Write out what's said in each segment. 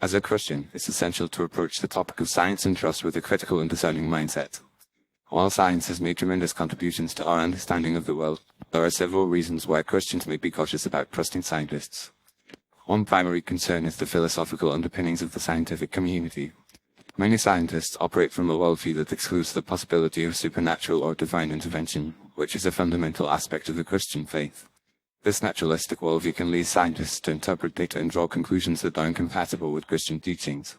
As a Christian, it's essential to approach the topic of science and trust with a critical and discerning mindset. While science has made tremendous contributions to our understanding of the world, there are several reasons why Christians may be cautious about trusting scientists. One primary concern is the philosophical underpinnings of the scientific community. Many scientists operate from a worldview that excludes the possibility of supernatural or divine intervention, which is a fundamental aspect of the Christian faith. This naturalistic worldview can lead scientists to interpret data and draw conclusions that are incompatible with Christian teachings.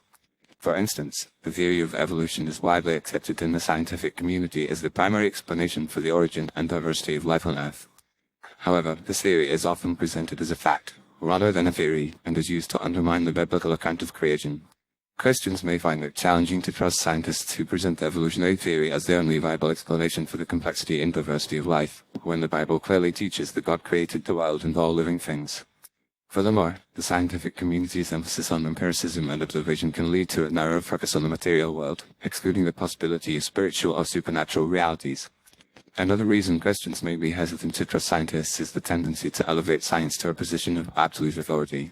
For instance, the theory of evolution is widely accepted in the scientific community as the primary explanation for the origin and diversity of life on Earth. However, this theory is often presented as a fact, rather than a theory, and is used to undermine the biblical account of creation. Christians may find it challenging to trust scientists who present the evolutionary theory as the only viable explanation for the complexity and diversity of life, when the Bible clearly teaches that God created the world and all living things. Furthermore, the scientific community's emphasis on empiricism and observation can lead to a narrow focus on the material world, excluding the possibility of spiritual or supernatural realities. Another reason Christians may be hesitant to trust scientists is the tendency to elevate science to a position of absolute authority.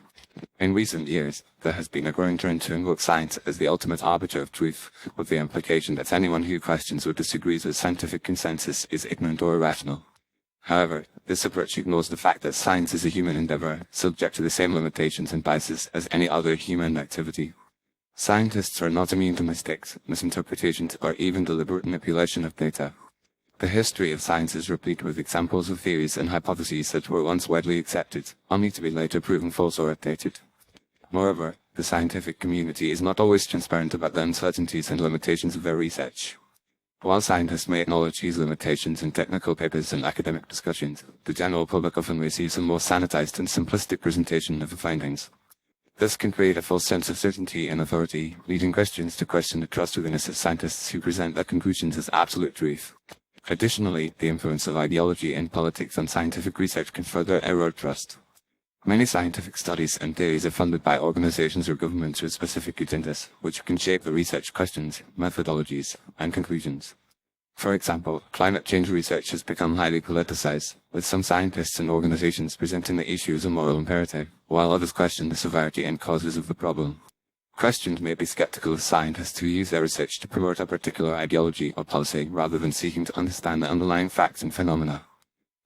In recent years, there has been a growing trend to invoke science as the ultimate arbiter of truth, with the implication that anyone who questions or disagrees with scientific consensus is ignorant or irrational. However, this approach ignores the fact that science is a human endeavor, subject to the same limitations and biases as any other human activity. Scientists are not immune to mistakes, misinterpretations, or even deliberate manipulation of data. The history of science is replete with examples of theories and hypotheses that were once widely accepted, only to be later proven false or outdated. Moreover, the scientific community is not always transparent about the uncertainties and limitations of their research. While scientists may acknowledge these limitations in technical papers and academic discussions, the general public often receives a more sanitized and simplistic presentation of the findings. This can create a false sense of certainty and authority, leading Christians to question the trustworthiness of scientists who present their conclusions as absolute truth. Additionally, the influence of ideology and politics on scientific research can further erode trust. Many scientific studies and theories are funded by organizations or governments with specific agendas, which can shape the research questions, methodologies, and conclusions. For example, climate change research has become highly politicized, with some scientists and organizations presenting the issue as a moral imperative, while others question the severity and causes of the problem. Christians may be skeptical of scientists who use their research to promote a particular ideology or policy rather than seeking to understand the underlying facts and phenomena.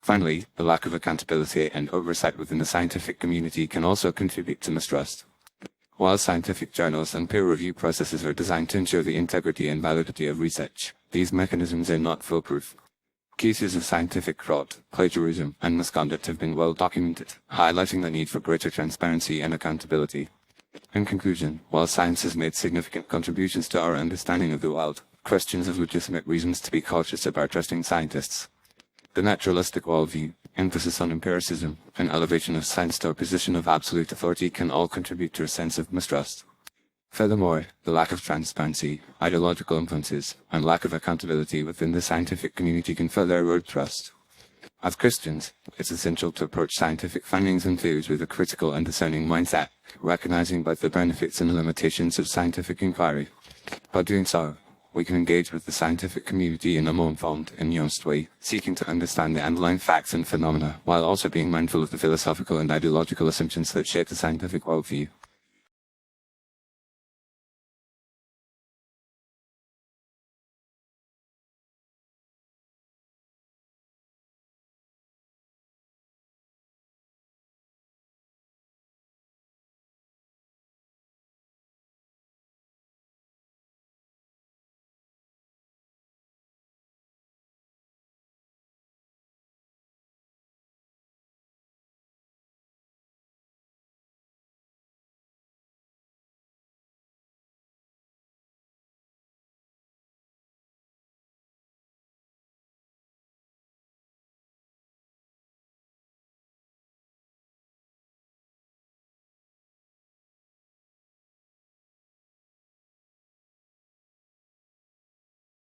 Finally, the lack of accountability and oversight within the scientific community can also contribute to mistrust. While scientific journals and peer review processes are designed to ensure the integrity and validity of research, these mechanisms are not foolproof. Cases of scientific fraud, plagiarism, and misconduct have been well documented, highlighting the need for greater transparency and accountability. In conclusion, while science has made significant contributions to our understanding of the world, Christians have legitimate reasons to be cautious about trusting scientists. The naturalistic worldview, emphasis on empiricism, and elevation of science to a position of absolute authority can all contribute to a sense of mistrust. Furthermore, the lack of transparency, ideological influences, and lack of accountability within the scientific community can further erode trust. As Christians, it's essential to approach scientific findings and theories with a critical and discerning mindset, recognizing both the benefits and limitations of scientific inquiry. By doing so, we can engage with the scientific community in a more informed and nuanced way, seeking to understand the underlying facts and phenomena, while also being mindful of the philosophical and ideological assumptions that shape the scientific worldview.